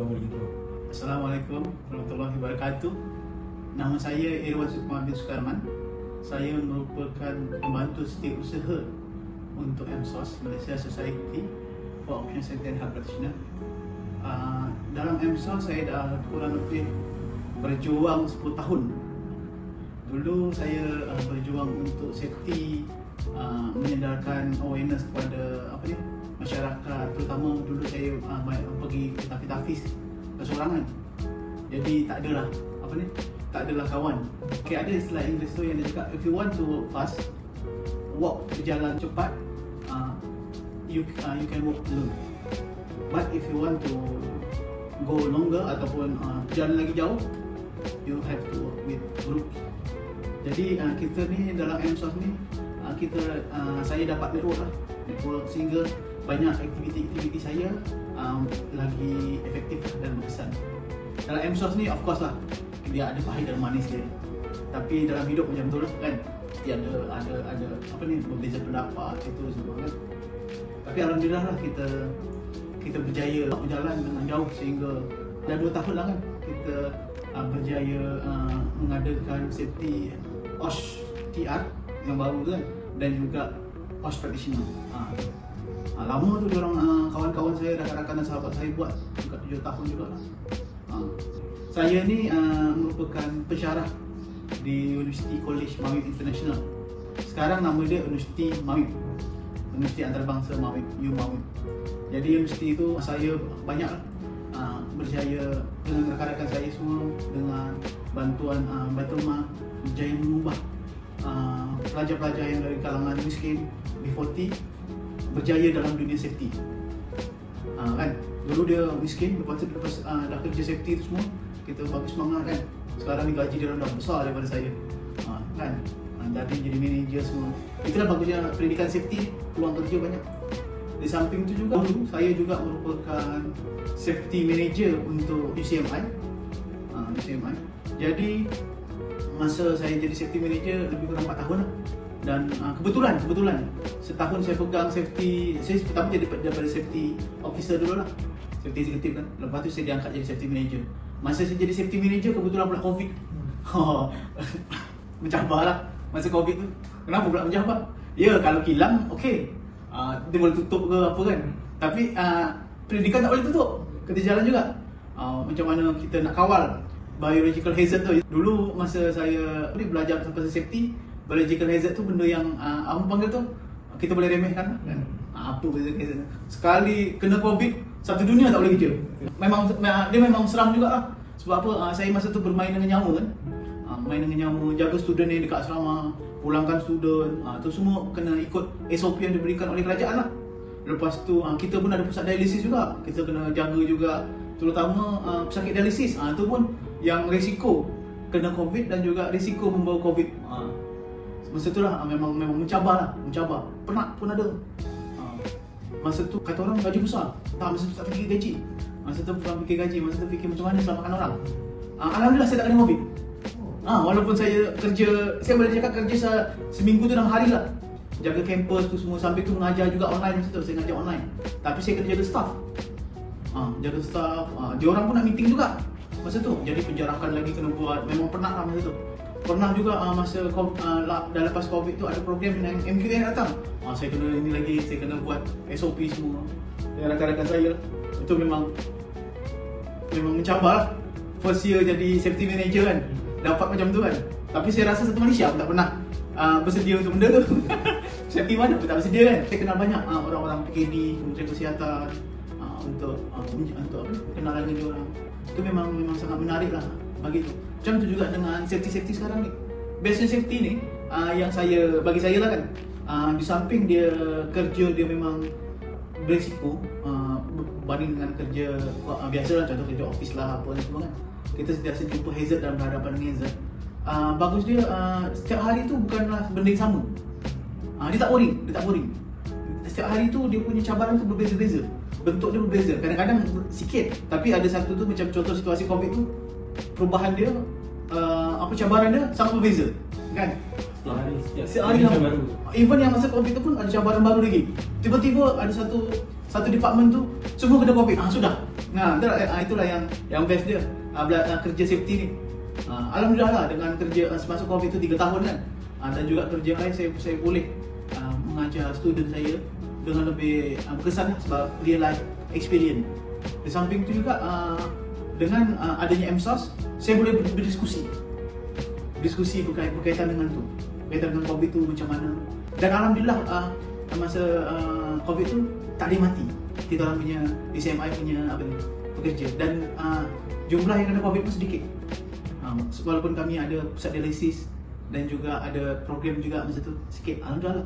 Assalamualaikum warahmatullahi wabarakatuh. Nama saya Irwan Sukma bin Sukarman. Saya merupakan pembantu setiausaha untuk MSOS, Malaysia Society for Occupational Safety and Health Practitioner. Dalam MSOS saya dah kurang lebih berjuang 10 tahun. Dulu saya berjuang untuk safety, menyedarkan awareness kepada masyarakat, terutama dulu saya pergi ke tafiz keseorangan. Jadi tak adalah kawan. Ada istilah Inggeris tu yang dia cakap, if you want to walk fast, walk berjalan cepat, you can walk alone. But if you want to go longer ataupun jalan lagi jauh, you have to work with groups. Jadi kita ni dalam MSOS ni saya dapat network sehingga banyak aktiviti saya lagi efektif dan berkesan. Dalam MSOS ni of course lah dia ada pahit dan manis dia. Tapi dalam hidup macam tu lah kan. Dia ada berbeza pendapat itu semua kan. Tapi alhamdulillah lah kita berjaya berjalan dengan jauh sehingga dah 2 tahun lah kan kita berjaya mengadakan safety OSH TR yang baru tu kan, dan juga OSH practitioner. Lama tu diorang kawan-kawan saya, rakan-rakan dan sahabat saya buat juga 7 tahun juga lah. Saya ni merupakan pensyarah di University College Mawib International. Sekarang nama dia Universiti Mawib, Universiti Antarabangsa Mawib, UMawib. Jadi universiti itu saya banyak berjaya dengan rakan-rakan saya semua, dengan bantuan Baitulmal, berjaya mengubah pelajar-pelajar yang dari kalangan miskin B40 berjaya dalam dunia safety. Kan dulu dia miskin, lepas dah kerja safety tu semua, kita bagi semangat kan. Sekarang ni gaji dia dah besar daripada saya, kan. Jadi manager semua. Itulah bagusnya pendidikan safety, peluang kerja banyak. Di samping tu juga saya juga merupakan safety manager untuk UCMI. Jadi masa saya jadi safety manager lebih kurang 4 tahun lah. Dan kebetulan setahun saya pegang safety. Saya pertama jadi daripada safety officer dulu lah, safety executive kan. Lepas tu saya diangkat jadi safety manager. Masa saya jadi safety manager kebetulan pula COVID. Mencabar lah masa COVID tu. Kenapa pula mencabar? Ya, kalau kilang okey, dia boleh tutup ke apa kan. Tapi pendidikan tak boleh tutup, kena jalan juga. Macam mana kita nak kawal biological hazard tu. Dulu masa saya belajar pasal safety, biological hazard tu benda yang apa panggil tu, kita boleh remehkan kan. Apa biological hazard? Sekali kena COVID, satu dunia tak boleh kerja. Dia memang seram jugalah. Sebab apa? Saya masa tu bermain dengan nyawa kan. Main dengan nyawa, jaga student ni dekat asrama, pulangkan student, tu semua kena ikut SOP yang diberikan oleh kerajaan lah. Lepas tu kita pun ada pusat dialisis juga, kita kena jaga juga, terutama pesakit dialisis. Tu pun yang risiko kena COVID dan juga risiko membawa COVID. Masa tu lah memang mencabar. Penat pun ada. Masa tu kata orang gaji besar. Masa tu tak fikir gaji. Masa tu bukan fikir gaji, masa tu fikir macam mana selamatkan orang. Alhamdulillah saya tak kena COVID. Walaupun saya kerja, saya boleh cakap kerja seminggu tu 6 hari lah. Jaga kampus tu semua, sampai tu mengajar juga online masa tu, saya mengajar online. Tapi saya kena jaga staff. Jaga staff, diorang pun nak meeting juga masa tu. Jadi penjarakan lagi kena buat, memang penat lah masa tu. Pernah juga masa dah lepas COVID tu ada program yang MQN datang. Saya kena ini lagi, saya kena buat SOP semua dengan rakan-rakan saya. Itu memang mencabar lah. First year jadi safety manager kan, dapat macam tu kan. Tapi saya rasa satu Malaysia pun tak pernah bersedia untuk benda tu. Safety mana pun tak bersedia kan. Saya kenal banyak orang-orang PKD, Kementerian Kesihatan, untuk kenalan dengan diorang. Itu memang sangat menarik lah bagi tu. Macam tu juga dengan safety sekarang ni. Best safety ni yang bagi saya lah kan, di samping dia kerja dia memang berisiko berbanding dengan kerja biasa lah, contoh kerja office lah apa semua kan. Kita sentiasa jumpa hazard dan berhadapan dengan hazard. Bagus dia setiap hari tu bukanlah benda yang sama. Dia tak boring. Setiap hari tu dia punya cabaran tu berbeza-beza. Bentuk dia berbeza. Kadang-kadang sikit, tapi ada satu tu macam contoh situasi COVID tu, perubahan dia cabaran dia sangat berbeza kan. Setiap hari macam baru. Even yang masa COVID tu pun ada cabaran baru lagi. Tiba-tiba ada satu department tu semua kena COVID. Sudah. Nah, itulah yang best dia. Kerja safety ni. Alhamdulillah lah dengan kerja semasa COVID tu 3 tahun kan. Dan juga kerja lain saya boleh mengajar student saya dengan lebih berkesan sebab real life experience. Di samping tu juga dengan adanya MSOS, saya boleh berdiskusi berkaitan dengan tu, berkaitan dengan COVID tu macam mana. Dan alhamdulillah masa COVID tu tak ada mati kita orang punya DCMI punya pekerja, dan jumlah yang kena COVID pun sedikit. Walaupun kami ada pusat dialisis dan juga ada program juga masa tu sikit, alhamdulillah